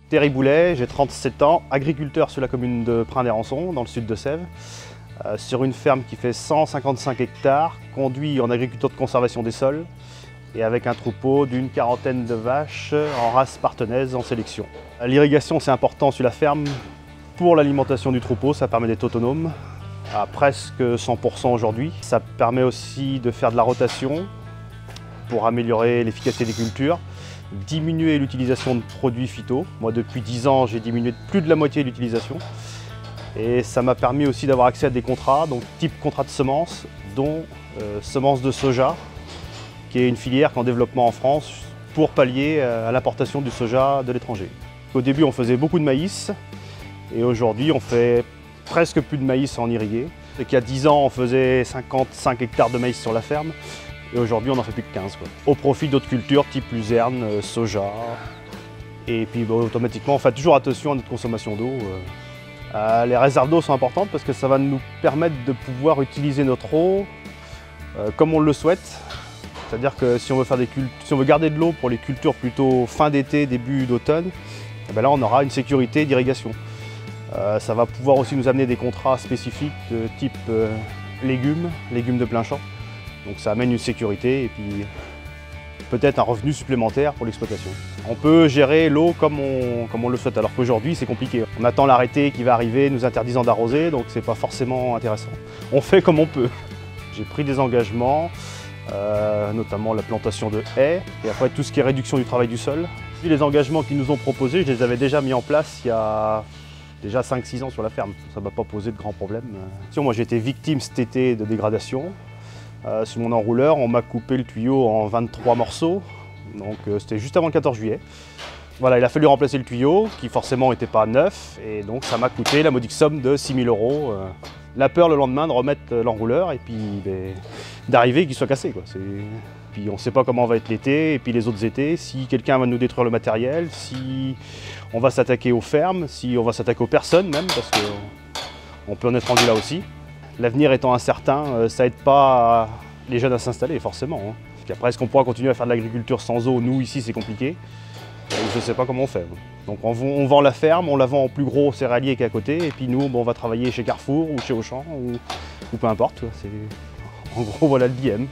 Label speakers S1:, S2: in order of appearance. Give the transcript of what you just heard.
S1: Thierry Boulet, j'ai 37 ans, agriculteur sur la commune de Prin-des-Rançons, dans le sud de Sèvres, sur une ferme qui fait 155 hectares, conduit en agriculture de conservation des sols et avec un troupeau d'une quarantaine de vaches en race partenaise en sélection. L'irrigation, c'est important sur la ferme pour l'alimentation du troupeau, ça permet d'être autonome à presque 100% aujourd'hui. Ça permet aussi de faire de la rotation pour améliorer l'efficacité des cultures, diminuer l'utilisation de produits phyto. Moi, depuis 10 ans, j'ai diminué de plus de la moitié l'utilisation. Et ça m'a permis aussi d'avoir accès à des contrats, donc type contrat de semences, dont semences de soja, qui est une filière qui est en développement en France pour pallier à l'importation du soja de l'étranger. Au début, on faisait beaucoup de maïs et aujourd'hui, on fait presque plus de maïs en irrigué. Il y a 10 ans, on faisait 55 hectares de maïs sur la ferme. Et aujourd'hui, on n'en fait plus que 15. Au profit d'autres cultures type luzerne, soja. Et puis automatiquement, on fait toujours attention à notre consommation d'eau. Les réserves d'eau sont importantes parce que ça va nous permettre de pouvoir utiliser notre eau comme on le souhaite. C'est-à-dire que si on veut garder de l'eau pour les cultures plutôt fin d'été, début d'automne, là on aura une sécurité d'irrigation. Ça va pouvoir aussi nous amener des contrats spécifiques de type légumes de plein champ. Donc ça amène une sécurité et puis peut-être un revenu supplémentaire pour l'exploitation. On peut gérer l'eau comme on le souhaite, alors qu'aujourd'hui c'est compliqué. On attend l'arrêté qui va arriver nous interdisant d'arroser, donc c'est pas forcément intéressant. On fait comme on peut. J'ai pris des engagements, notamment la plantation de haies et après tout ce qui est réduction du travail du sol. Puis les engagements qu'ils nous ont proposés, je les avais déjà mis en place il y a déjà 5-6 ans sur la ferme. Ça ne m'a pas posé de grands problèmes. Moi j'ai été victime cet été de dégradation. Sur mon enrouleur, on m'a coupé le tuyau en 23 morceaux, donc c'était juste avant le 14 juillet. Voilà, il a fallu remplacer le tuyau, qui forcément n'était pas neuf, et donc ça m'a coûté la modique somme de 6 000 €. La peur le lendemain de remettre l'enrouleur et puis d'arriver qu'il soit cassé, quoi. Puis on ne sait pas comment va être l'été, et puis les autres étés, si quelqu'un va nous détruire le matériel, si on va s'attaquer aux fermes, si on va s'attaquer aux personnes même, parce qu'on peut en être rendu là aussi. L'avenir étant incertain, ça n'aide pas les jeunes à s'installer, forcément. Puis après, est-ce qu'on pourra continuer à faire de l'agriculture sans eau? Nous, ici, c'est compliqué. Je ne sais pas comment on fait. Donc on vend la ferme, on la vend au plus gros céréalier qui est à côté, et puis nous, on va travailler chez Carrefour ou chez Auchan, ou peu importe. En gros, voilà le dilemme.